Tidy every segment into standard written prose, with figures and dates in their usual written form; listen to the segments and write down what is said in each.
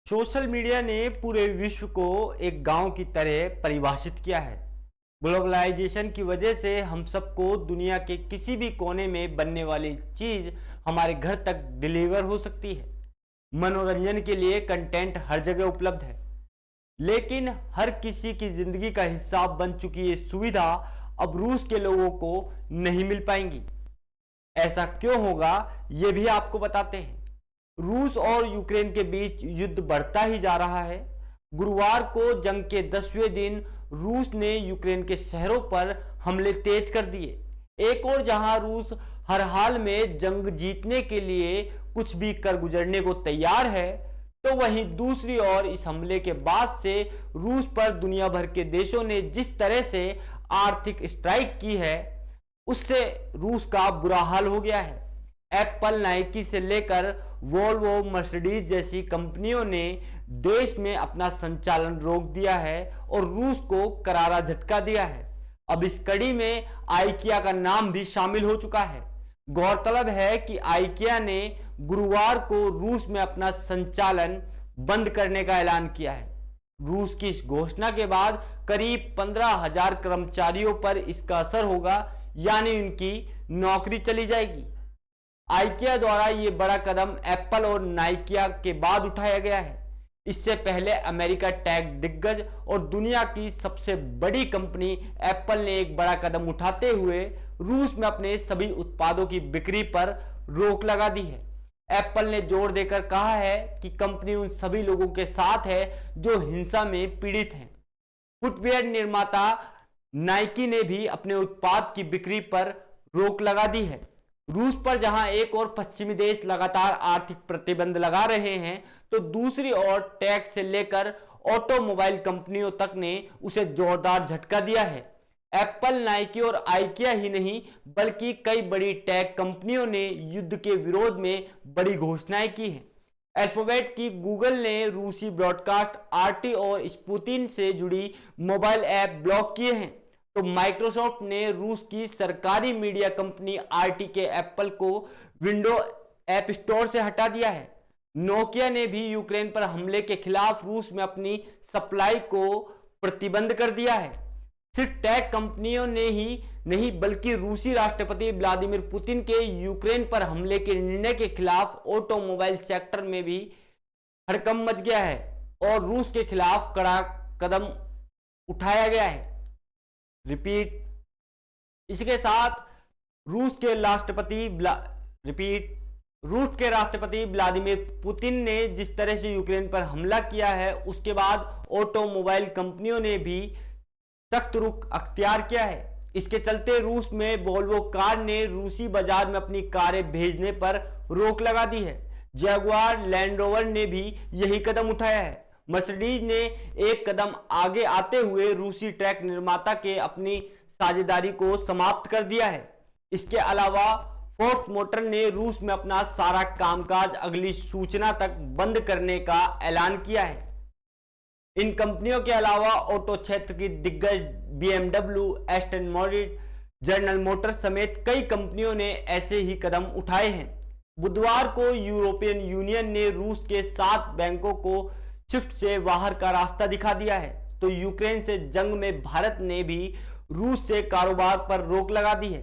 Social media ने पूरे विश्व को एक गांव की तरह परिभाषित किया है। ग्लोबलाइजेशन की वजह से हम सबको दुनिया के किसी भी कोने में बनने वाली चीज हमारे घर तक डिलीवर हो सकती है। मनोरंजन के लिए कंटेंट हर जगह उपलब्ध है, लेकिन हर किसी की जिंदगी का हिस्सा बन चुकी ये सुविधा अब रूस के लोगों को नहीं मिल पाएंगी। ऐसा क्यों होगा, ये भी आपको बताते हैं। रूस और यूक्रेन के बीच युद्ध बढ़ता ही जा रहा है। गुरुवार को जंग के 10वें दिन रूस ने यूक्रेन के शहरों पर हमले तेज कर दिए। एक और जहां रूस हर हाल में जंग जीतने के लिए कुछ भी कर गुजरने को तैयार है, तो वहीं दूसरी ओर इस हमले के बाद से रूस पर दुनिया भर के देशों ने जिस तरह से आर्थिक स्ट्राइक की है, उससे रूस का बुरा हाल हो गया है। एप्पल, नाइकी से लेकर वोल्वो, मर्सिडीज जैसी कंपनियों ने देश में अपना संचालन रोक दिया है और रूस को करारा झटका दिया है। अब इस कड़ी में आइकिया का नाम भी शामिल हो चुका है। गौरतलब है कि आइकिया ने गुरुवार को रूस में अपना संचालन बंद करने का ऐलान किया है। रूस की इस घोषणा के बाद करीब 15,000 कर्मचारियों पर इसका असर होगा, यानी उनकी नौकरी चली जाएगी। आइकिया द्वारा यह बड़ा कदम एप्पल और नाइकिया के बाद उठाया गया है। इससे पहले अमेरिका टेक दिग्गज और दुनिया की सबसे बड़ी कंपनी एप्पल ने एक बड़ा कदम उठाते हुए रूस में अपने सभी उत्पादों की बिक्री पर रोक लगा दी है। एप्पल ने जोर देकर कहा है कि कंपनी उन सभी लोगों के साथ है जो हिंसा में पीड़ित हैं। फुटवियर निर्माता नाइकी ने भी अपने उत्पाद की बिक्री पर रोक लगा दी है। रूस पर जहां एक और पश्चिमी देश लगातार आर्थिक प्रतिबंध लगा रहे हैं, तो दूसरी ओर टेक से लेकर ऑटोमोबाइल कंपनियों तक ने उसे जोरदार झटका दिया है। एप्पल, नाइकी और आइकिया ही नहीं, बल्कि कई बड़ी टेक कंपनियों ने युद्ध के विरोध में बड़ी घोषणाएं की हैं। अल्फाबेट की गूगल ने रूसी ब्रॉडकास्ट आरटी और स्पुतिन से जुड़ी मोबाइल ऐप ब्लॉक किए हैं। तो माइक्रोसॉफ्ट ने रूस की सरकारी मीडिया कंपनी आरटी के एप्पल को विंडो ऐप स्टोर से हटा दिया है। नोकिया ने भी यूक्रेन पर हमले के खिलाफ रूस में अपनी सप्लाई को प्रतिबंध कर दिया है। सिर्फ टेक कंपनियों ने ही नहीं, बल्कि रूसी राष्ट्रपति व्लादिमीर पुतिन के यूक्रेन पर हमले के निर्णय के खिलाफ ऑटोमोबाइल सेक्टर में भी हड़कंप मच गया है और रूस के खिलाफ कड़ा कदम उठाया गया है। रिपीट, इसके साथ रूस के राष्ट्रपति व्लादिमीर पुतिन ने जिस तरह से यूक्रेन पर हमला किया है, उसके बाद ऑटोमोबाइल कंपनियों ने भी सख्त रुख अख्तियार किया है। इसके चलते रूस में वोल्वो कार ने रूसी बाजार में अपनी कारें भेजने पर रोक लगा दी है। जगुआर लैंड रोवर ने भी यही कदम उठाया है। मर्सिडीज ने एक कदम आगे आते हुए रूसी ट्रक निर्माता के अपनी साझेदारी को समाप्त कर दिया है। इसके अलावा फोर्स मोटर ने रूस में अपना सारा कामकाज अगली सूचना तक बंद करने का ऐलान किया है। इन कंपनियों के अलावा ऑटो क्षेत्र की दिग्गज BMW, Aston Martin, general Motors समेत कई कंपनियों ने ऐसे ही कदम उठाए हैं। बुधवार को यूरोपियन यूनियन ने रूस के 7 बैंकों को स्विफ्ट से बाहर का रास्ता दिखा दिया है। तो यूक्रेन से जंग में भारत ने भी रूस से कारोबार पर रोक लगा दी है।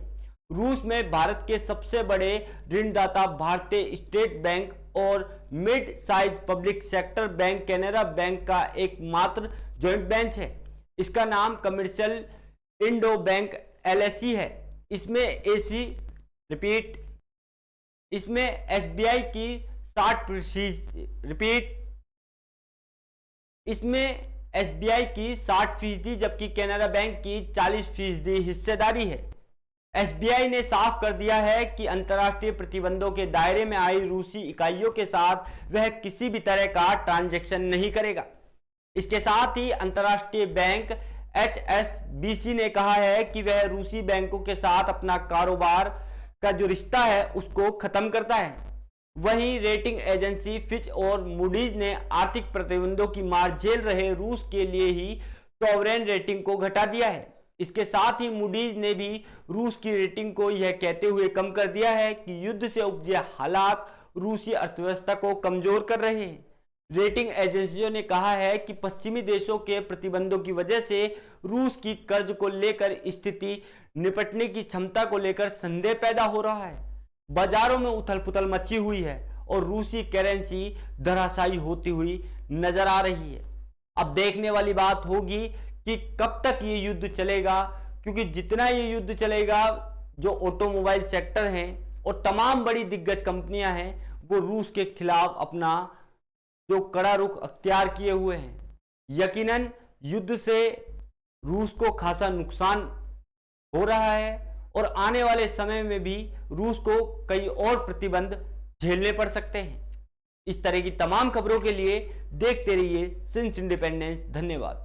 रूस में भारत के सबसे बड़े ऋणदाता भारतीय स्टेट बैंक और mid size public sector bank Canara bank का एकमात्र जॉइंट बेंच है। इसका नाम कमर्शियल इंडो बैंक LSE है। इसमें SBI की 60%, जबकि कैनरा बैंक की 40% हिस्सेदारी है। SBI ने साफ कर दिया है कि अंतर्राष्ट्रीय प्रतिबंधों के दायरे में आई रूसी इकाइयों के साथ वह किसी भी तरह का ट्रांजैक्शन नहीं करेगा। इसके साथ ही अंतर्राष्ट्रीय बैंक HSBC ने कहा है कि वह रूसी बैंकों के साथ अपना कारोबार का जो रिश्ता है उसको खत्म करता है। वहीं रेटिंग एजेंसी फिच और मूडीज ने आर्थिक प्रतिबंधों की मार झेल रहे रूस के लिए ही सॉवरेन रेटिंग को घटा दिया है। इसके साथ ही मूडीज ने भी रूस की रेटिंग को यह कहते हुए कम कर दिया है कि युद्ध से उपजे हालात रूसी अर्थव्यवस्था को कमजोर कर रहे हैं। रेटिंग एजेंसियों ने कहा है कि पश्चिमी देशों के प्रतिबंधों की वजह से रूस की कर्ज को लेकर स्थिति, निपटने की क्षमता को लेकर संदेह पैदा हो रहा है। बाजारों में उथल पुथल मची हुई है और रूसी करेंसी धराशायी होती हुई नजर आ रही है। अब देखने वाली बात होगी कि कब तक ये युद्ध चलेगा, क्योंकि जितना ये युद्ध चलेगा, जो ऑटोमोबाइल सेक्टर हैं और तमाम बड़ी दिग्गज कंपनियां हैं, वो रूस के खिलाफ अपना जो कड़ा रुख अख्तियार किए हुए हैं। यकीनन युद्ध से रूस को खासा नुकसान हो रहा है और आने वाले समय में भी रूस को कई और प्रतिबंध झेलने पड़ सकते हैं। इस तरह की तमाम खबरों के लिए देखते रहिए सिंस इंडिपेंडेंस। धन्यवाद।